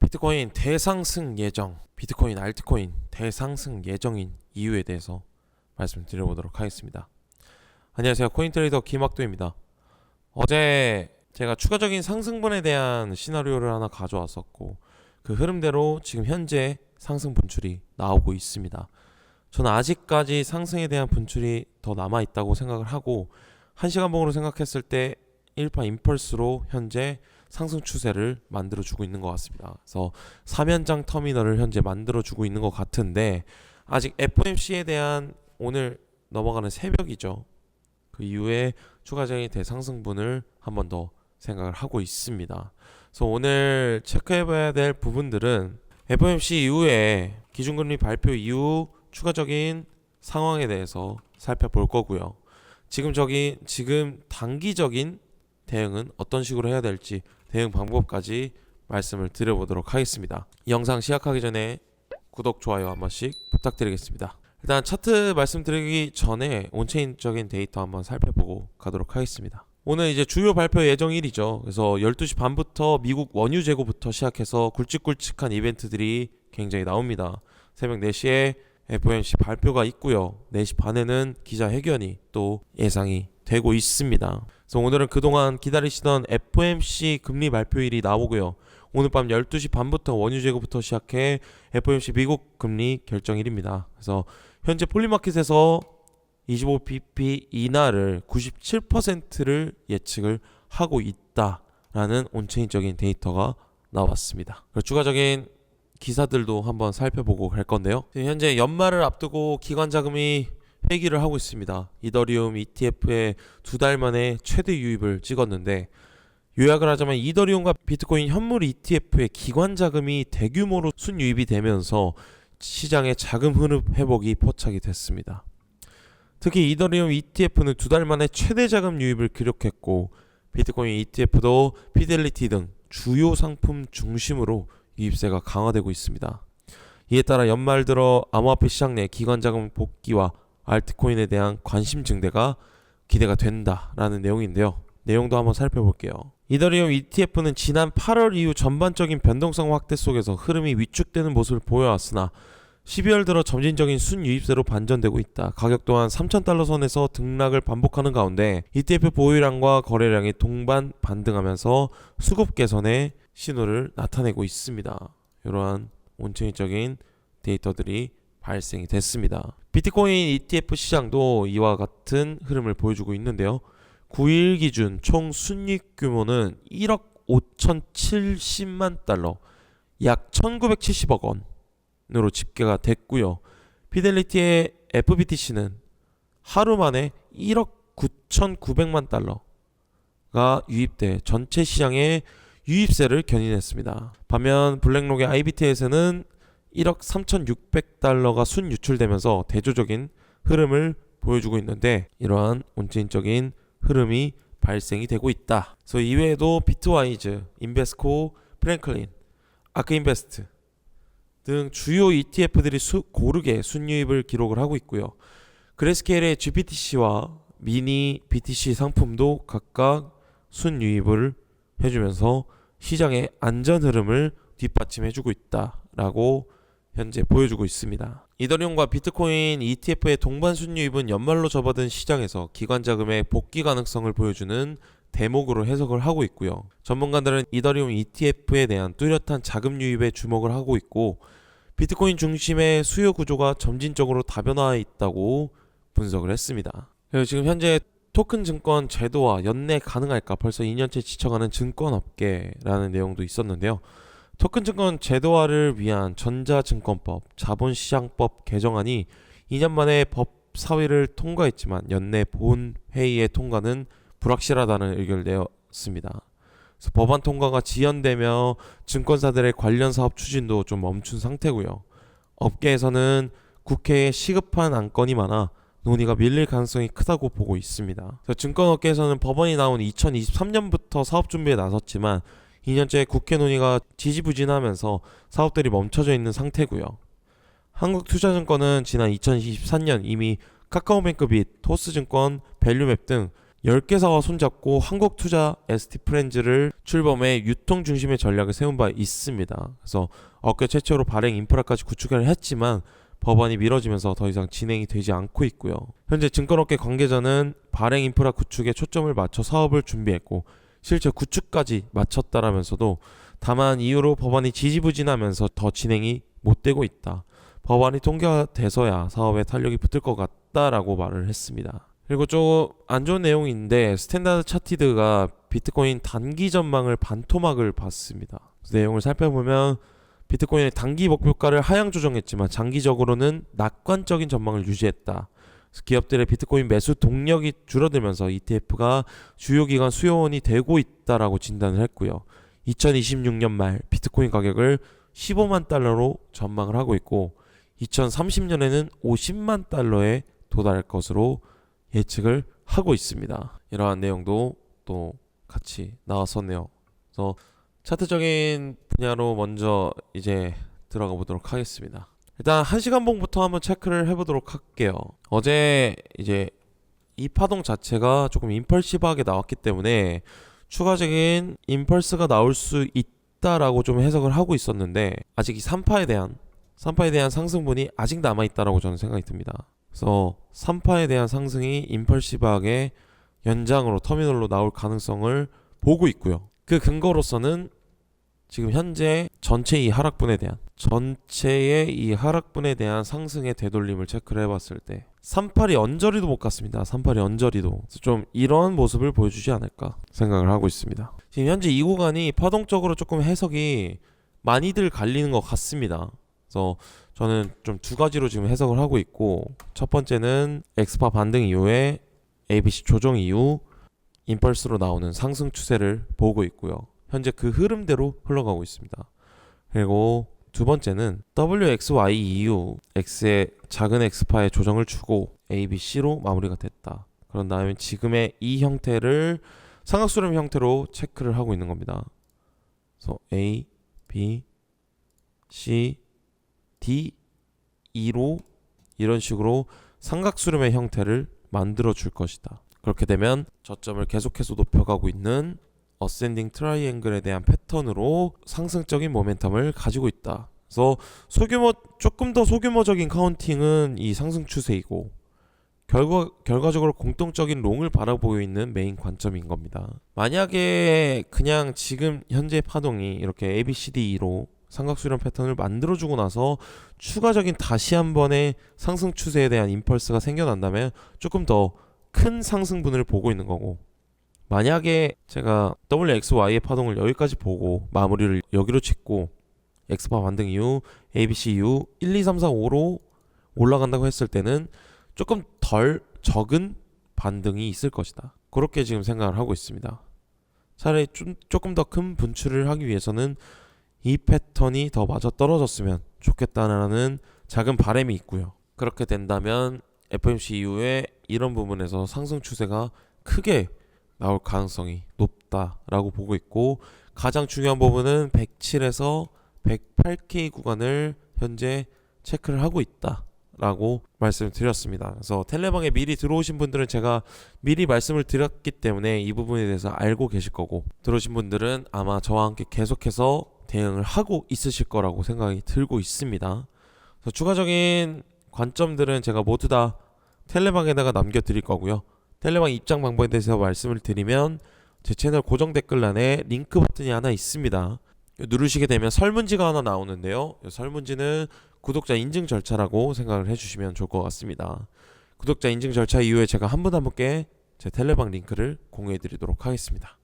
비트코인 대상승 예정, 비트코인 알트코인 대상승 예정인 이유에 대해서 말씀드려보도록 하겠습니다. 안녕하세요, 코인트레이더 김학도입니다. 어제 제가 추가적인 상승분에 대한 시나리오를 하나 가져왔었고, 그 흐름대로 지금 현재 상승 분출이 나오고 있습니다. 저는 아직까지 상승에 대한 분출이 더 남아있다고 생각을 하고, 1시간봉으로 생각했을 때 1파 임펄스로 현재 상승 추세를 만들어주고 있는 것 같습니다. 그래서 3연장 터미널을 현재 만들어주고 있는 것 같은데, 아직 FOMC에 대한 오늘 넘어가는 새벽이죠. 그 이후에 추가적인 대상승분을 한 번 더 생각을 하고 있습니다. 그래서 오늘 체크해봐야 될 부분들은 FOMC 이후에 기준금리 발표 이후 추가적인 상황에 대해서 살펴볼 거고요. 지금 단기적인 대응은 어떤 식으로 해야 될지 대응 방법까지 말씀을 드려보도록 하겠습니다. 영상 시작하기 전에 구독, 좋아요 한 번씩 부탁드리겠습니다. 일단 차트 말씀드리기 전에 온체인적인 데이터 한번 살펴보고 가도록 하겠습니다. 오늘 이제 주요 발표 예정일이죠. 그래서 12시 반부터 미국 원유 재고부터 시작해서 굵직굵직한 이벤트들이 굉장히 나옵니다. 새벽 4시에 FOMC 발표가 있고요. 4시 반에는 기자회견이 또 예상이 되고 있습니다. 그래서 오늘은 그동안 기다리시던 FOMC 금리 발표일이 나오고요. 오늘 밤 12시 반부터 원유 재고부터 시작해 FOMC 미국 금리 결정일입니다. 그래서 현재 폴리마켓에서 25bp 인하를 97%를 예측을 하고 있다라는 온체인적인 데이터가 나왔습니다. 추가적인 기사들도 한번 살펴보고 갈 건데요. 현재 연말을 앞두고 기관 자금이 회기를 하고 있습니다. 이더리움 ETF에 2달 만에 최대 유입을 찍었는데, 요약을 하자면 이더리움과 비트코인 현물 ETF의 기관 자금이 대규모로 순유입이 되면서 시장의 자금 흐름 회복이 포착이 됐습니다. 특히 이더리움 ETF는 2달 만에 최대 자금 유입을 기록했고, 비트코인 ETF도 피델리티 등 주요 상품 중심으로 유입세가 강화되고 있습니다. 이에 따라 연말 들어 암호화폐 시장 내 기관 자금 복귀와 알트코인에 대한 관심 증대가 기대가 된다라는 내용인데요. 내용도 한번 살펴볼게요. 이더리움 ETF는 지난 8월 이후 전반적인 변동성 확대 속에서 흐름이 위축되는 모습을 보여왔으나 12월 들어 점진적인 순유입세로 반전되고 있다. 가격 또한 3,000달러 선에서 등락을 반복하는 가운데 ETF 보유량과 거래량이 동반 반등하면서 수급 개선의 신호를 나타내고 있습니다. 이러한 온체인적인 데이터들이 발생이 됐습니다. 비트코인 ETF 시장도 이와 같은 흐름을 보여주고 있는데요. 9일 기준 총 순이익 규모는 1억 5,070만 달러, 약 1,970억 원으로 집계가 됐고요. 피델리티의 FBTC는 하루 만에 1억 9,900만 달러가 유입돼 전체 시장의 유입세를 견인했습니다. 반면 블랙록의 IBT에서는 1억 3,600달러가 순유출되면서 대조적인 흐름을 보여주고 있는데, 이러한 온체인적인 흐름이 발생이 되고 있다. 그래서 이외에도 비트와이즈, 인베스코, 프랭클린, 아크인베스트 등 주요 ETF들이 고르게 순유입을 기록을 하고 있고요. 그레스케일의 GBTC와 미니 BTC 상품도 각각 순유입을 해주면서 시장의 안전 흐름을 뒷받침해주고 있다라고 현재 보여주고 있습니다. 이더리움과 비트코인 ETF의 동반 순유입은 연말로 접어든 시장에서 기관 자금의 복귀 가능성을 보여주는 대목으로 해석을 하고 있고요. 전문가들은 이더리움 ETF에 대한 뚜렷한 자금 유입에 주목을 하고 있고, 비트코인 중심의 수요 구조가 점진적으로 다변화해 있다고 분석을 했습니다. 그리고 지금 현재 토큰 증권 제도화 연내 가능할까 벌써 2년째 지쳐가는 증권업계라는 내용도 있었는데요. 토큰 증권 제도화를 위한 전자증권법, 자본시장법 개정안이 2년 만에 법사위를 통과했지만 연내 본회의의 통과는 불확실하다는 의견을 내었습니다. 그래서 법안 통과가 지연되며 증권사들의 관련 사업 추진도 좀 멈춘 상태고요. 업계에서는 국회에 시급한 안건이 많아 논의가 밀릴 가능성이 크다고 보고 있습니다. 증권업계에서는 법안이 나온 2023년부터 사업 준비에 나섰지만 2년째 국회 논의가 지지부진하면서 사업들이 멈춰져 있는 상태고요. 한국투자증권은 지난 2023년 이미 카카오뱅크 및 토스증권, 밸류맵 등 10개사와 손잡고 한국투자 ST프렌즈를 출범해 유통 중심의 전략을 세운 바 있습니다. 그래서 업계 최초로 발행 인프라까지 구축을 했지만 법안이 미뤄지면서 더 이상 진행이 되지 않고 있고요. 현재 증권업계 관계자는 발행 인프라 구축에 초점을 맞춰 사업을 준비했고 실제 구축까지 마쳤다라면서도 다만 이후로 법안이 지지부진하면서 더 진행이 못 되고 있다. 법안이 통과돼서야 사업에 탄력이 붙을 것 같다라고 말을 했습니다. 그리고 좀 안 좋은 내용인데 스탠다드 차티드가 비트코인 단기 전망을 반토막을 봤습니다. 내용을 살펴보면 비트코인의 단기 목표가를 하향 조정했지만 장기적으로는 낙관적인 전망을 유지했다. 기업들의 비트코인 매수 동력이 줄어들면서 ETF가 주요 기관 수요원이 되고 있다라고 진단을 했고요. 2026년 말 비트코인 가격을 15만 달러로 전망을 하고 있고 2030년에는 50만 달러에 도달할 것으로 예측을 하고 있습니다. 이러한 내용도 또 같이 나왔었네요. 그래서 차트적인 분야로 먼저 이제 들어가 보도록 하겠습니다. 일단 1시간 봉부터 한번 체크를 해보도록 할게요. 어제 이제 이 파동 자체가 조금 임펄시브하게 나왔기 때문에 추가적인 임펄스가 나올 수 있다라고 좀 해석을 하고 있었는데 아직 이 3파에 대한 상승분이 아직 남아있다라고 저는 생각이 듭니다. 그래서 3파에 대한 상승이 임펄시브하게 연장으로 터미널로 나올 가능성을 보고 있고요. 그 근거로서는 지금 현재 전체의 이 하락분에 대한 상승의 되돌림을 체크를 해봤을 때 38이 언저리도 못 갔습니다. 38이 언저리도 좀 이런 모습을 보여주지 않을까 생각을 하고 있습니다. 지금 현재 이 구간이 파동적으로 조금 해석이 많이들 갈리는 것 같습니다. 그래서 저는 좀 두 가지로 지금 해석을 하고 있고 첫 번째는 엑스파 반등 이후에 ABC 조정 이후 임펄스로 나오는 상승 추세를 보고 있고요. 현재 그 흐름대로 흘러가고 있습니다. 그리고 두 번째는 WXY 이후 X의 작은 엑스파의 조정을 주고 ABC로 마무리가 됐다. 그런 다음에 지금의 이 형태를 삼각수렴 형태로 체크를 하고 있는 겁니다. 그래서 A, B, C, D, E로 이런 식으로 삼각수렴의 형태를 만들어 줄 것이다. 그렇게 되면 저점을 계속해서 높여가고 있는 어센딩 트라이앵글에 대한 패턴으로 상승적인 모멘텀을 가지고 있다. 그래서 조금 더 소규모적인 카운팅은 이 상승 추세이고 결과적으로 공통적인 롱을 바라보고 있는 메인 관점인 겁니다. 만약에 그냥 지금 현재 파동이 이렇게 ABCDE로 삼각수렴 패턴을 만들어주고 나서 추가적인 다시 한 번의 상승 추세에 대한 임펄스가 생겨난다면 조금 더 큰 상승분을 보고 있는 거고, 만약에 제가 WXY의 파동을 여기까지 보고 마무리를 여기로 짓고 엑스파 반등 이후 ABC 이후 1, 2, 3, 4, 5로 올라간다고 했을 때는 조금 덜 적은 반등이 있을 것이다. 그렇게 지금 생각을 하고 있습니다. 차라리 조금 더 큰 분출을 하기 위해서는 이 패턴이 더 맞아 떨어졌으면 좋겠다는 작은 바람이 있고요. 그렇게 된다면 FOMC 이후에 이런 부분에서 상승 추세가 크게 나올 가능성이 높다라고 보고 있고, 가장 중요한 부분은 107에서 108K 구간을 현재 체크를 하고 있다라고 말씀을 드렸습니다. 그래서 텔레방에 미리 들어오신 분들은 제가 미리 말씀을 드렸기 때문에 이 부분에 대해서 알고 계실 거고, 들어오신 분들은 아마 저와 함께 계속해서 대응을 하고 있으실 거라고 생각이 들고 있습니다. 그래서 추가적인 관점들은 제가 모두 다 텔레방에다가 남겨드릴 거고요. 텔레방 입장 방법에 대해서 말씀을 드리면 제 채널 고정 댓글란에 링크 버튼이 하나 있습니다. 누르시게 되면 설문지가 하나 나오는데요. 이 설문지는 구독자 인증 절차라고 생각을 해주시면 좋을 것 같습니다. 구독자 인증 절차 이후에 제가 한 분 한 분께 제 텔레방 링크를 공유해 드리도록 하겠습니다.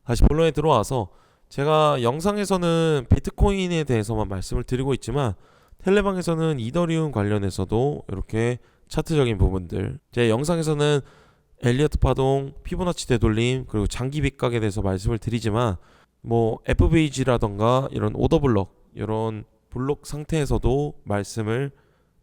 다시 본론에 들어와서 제가 영상에서는 비트코인에 대해서만 말씀을 드리고 있지만 텔레방에서는 이더리움 관련해서도 이렇게 차트적인 부분들, 제 영상에서는 엘리어트 파동, 피보나치 되돌림, 그리고 장기 빗각에 대해서 말씀을 드리지만 뭐 FVG라던가 이런 오더블록, 이런 블록 상태에서도 말씀을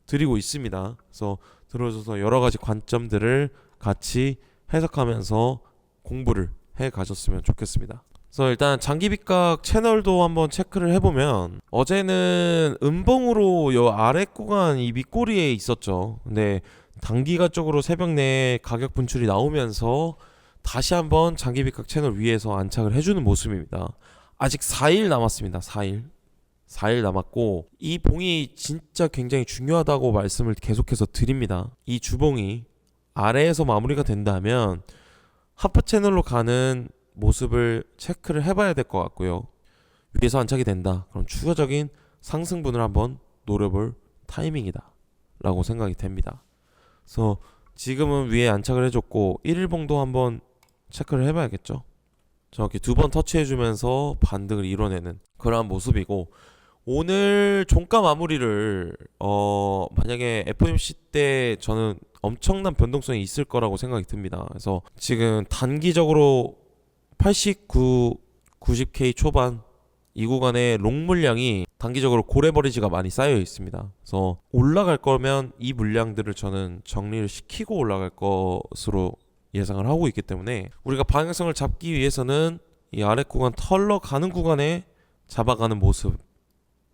드리고 있습니다. 그래서 들어오셔서 여러 가지 관점들을 같이 해석하면서 공부를 해 가셨으면 좋겠습니다. 그래서 일단 장기 빗각 채널도 한번 체크를 해보면 어제는 음봉으로 요 아래 구간 이 밑꼬리에 있었죠. 근데 단기간적으로 새벽 내에 가격 분출이 나오면서 다시 한번 장기 비각 채널 위에서 안착을 해주는 모습입니다. 아직 4일 남았습니다. 4일 남았고 이 봉이 진짜 굉장히 중요하다고 말씀을 계속해서 드립니다. 이 주봉이 아래에서 마무리가 된다면 하프 채널로 가는 모습을 체크를 해봐야 될 것 같고요. 위에서 안착이 된다. 그럼 추가적인 상승분을 한번 노려볼 타이밍이다 라고 생각이 됩니다. 그래서 지금은 위에 안착을 해줬고 1일봉도 한번 체크를 해봐야겠죠. 정확히 2번 터치해주면서 반등을 이뤄내는 그러한 모습이고, 오늘 종가 마무리를 만약에 FOMC 때 저는 엄청난 변동성이 있을 거라고 생각이 듭니다. 그래서 지금 단기적으로 89, 90K 초반 이 구간에 롱 물량이 단기적으로 고래버리지가 많이 쌓여 있습니다. 그래서 올라갈 거면 이 물량들을 저는 정리를 시키고 올라갈 것으로 예상을 하고 있기 때문에 우리가 방향성을 잡기 위해서는 이 아래 구간 털러 가는 구간에 잡아가는 모습,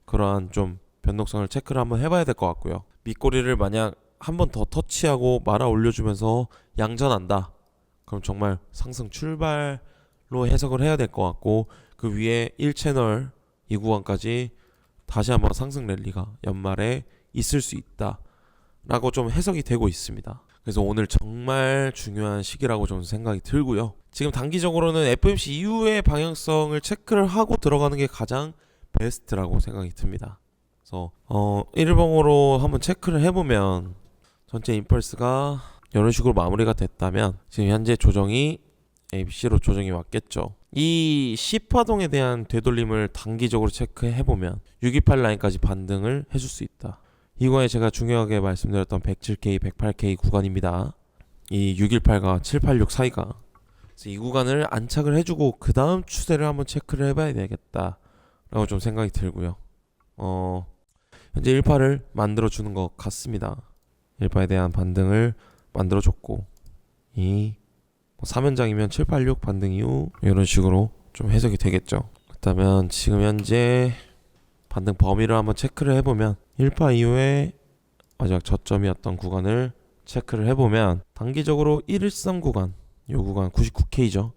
그러한 좀 변동성을 체크를 한번 해봐야 될 것 같고요. 밑꼬리를 만약 한 번 더 터치하고 말아 올려주면서 양전한다, 그럼 정말 상승 출발로 해석을 해야 될 것 같고, 그 위에 1채널 이 구간까지 다시 한번 상승 랠리가 연말에 있을 수 있다 라고 좀 해석이 되고 있습니다. 그래서 오늘 정말 중요한 시기라고 좀 생각이 들고요. 지금 단기적으로는 FOMC 이후의 방향성을 체크를 하고 들어가는 게 가장 베스트라고 생각이 듭니다. 그래서 1일봉으로 한번 체크를 해보면 전체 임펄스가 이런 식으로 마무리가 됐다면 지금 현재 조정이 ABC로 조정이 왔겠죠. 이 C파동에 대한 되돌림을 단기적으로 체크해보면 628 라인까지 반등을 해줄 수 있다. 이 구간에 제가 중요하게 말씀드렸던 107K, 108K 구간입니다. 이 618과 786 사이가. 그래서 이 구간을 안착을 해주고 그 다음 추세를 한번 체크를 해봐야 되겠다 라고 좀 생각이 들고요. 현재 18을 만들어주는 것 같습니다. 18에 대한 반등을 만들어줬고, 이 3연장이면 786 반등 이후 이런 식으로 좀 해석이 되겠죠. 그렇다면 지금 현재 반등 범위를 한번 체크를 해보면 1파 이후에 마지막 저점이었던 구간을 체크를 해보면 단기적으로 113 구간, 이 구간 99K죠.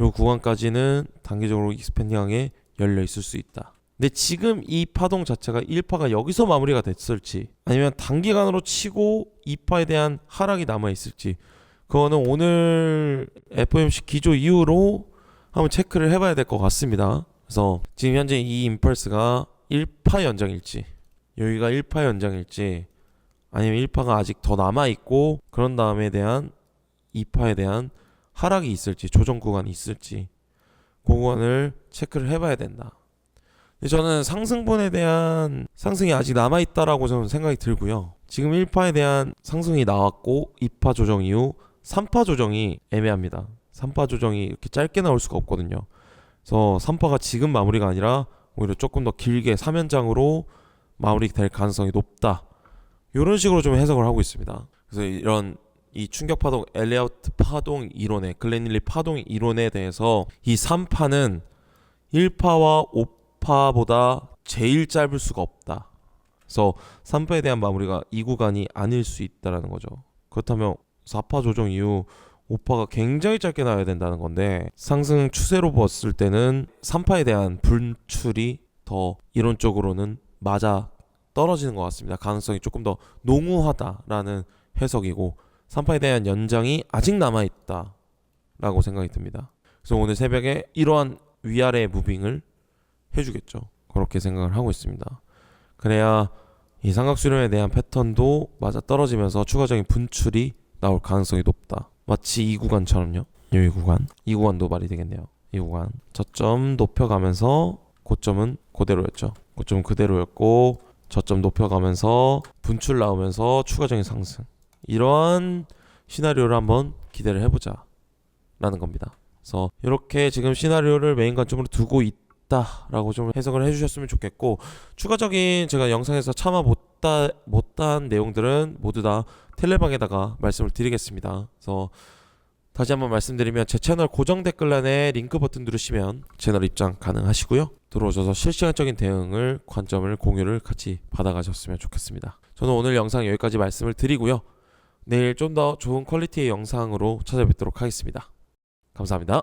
이 구간까지는 단기적으로 익스펜딩하게 열려 있을 수 있다. 근데 지금 이 파동 자체가 1파가 여기서 마무리가 됐을지 아니면 단기간으로 치고 2파에 대한 하락이 남아 있을지, 그거는 오늘 FOMC 기조 이후로 한번 체크를 해봐야 될 것 같습니다. 그래서 지금 현재 이 임펄스가 1파 연장일지, 여기가 1파 연장일지, 아니면 1파가 아직 더 남아있고 그런 다음에 대한 2파에 대한 하락이 있을지, 조정 구간이 있을지, 그 구간을 체크를 해봐야 된다. 저는 상승분에 대한 상승이 아직 남아있다라고 저는 생각이 들고요. 지금 1파에 대한 상승이 나왔고 2파 조정 이후 3파 조정이 애매합니다. 3파 조정이 이렇게 짧게 나올 수가 없거든요. 그래서 3파가 지금 마무리가 아니라 오히려 조금 더 길게 3연장으로 마무리될 가능성이 높다, 이런 식으로 좀 해석을 하고 있습니다. 그래서 이런 이 충격 파동, 엘리어트 파동 이론에, 글렌릴리 파동 이론에 대해서 이 3파는 1파와 5파보다 제일 짧을 수가 없다. 그래서 3파에 대한 마무리가 이 구간이 아닐 수 있다라는 거죠. 그렇다면 4파 조정 이후 5파가 굉장히 짧게 나와야 된다는 건데, 상승 추세로 봤을 때는 3파에 대한 분출이 더 이론적으로는 맞아 떨어지는 것 같습니다. 가능성이 조금 더 농후하다라는 해석이고, 3파에 대한 연장이 아직 남아있다 라고 생각이 듭니다. 그래서 오늘 새벽에 이러한 위아래 무빙을 해주겠죠. 그렇게 생각을 하고 있습니다. 그래야 이 삼각수렴에 대한 패턴도 맞아 떨어지면서 추가적인 분출이 나올 가능성이 높다. 마치 이 구간처럼요. 이 구간도 말이 되겠네요. 이 구간 저점 높여가면서 고점은 그대로였죠. 고점은 그대로였고 저점 높여가면서 분출 나오면서 추가적인 상승, 이러한 시나리오를 한번 기대를 해보자 라는 겁니다. 그래서 이렇게 지금 시나리오를 메인 관점으로 두고 있다라고 좀 해석을 해주셨으면 좋겠고, 추가적인 제가 영상에서 차마 못한 내용들은 모두 다 텔레방에다가 말씀을 드리겠습니다. 그래서 다시 한번 말씀드리면 제 채널 고정 댓글란에 링크 버튼 누르시면 채널 입장 가능하시고요. 들어오셔서 실시간적인 대응을, 관점을, 공유를 같이 받아가셨으면 좋겠습니다. 저는 오늘 영상 여기까지 말씀을 드리고요. 내일 좀 더 좋은 퀄리티의 영상으로 찾아뵙도록 하겠습니다. 감사합니다.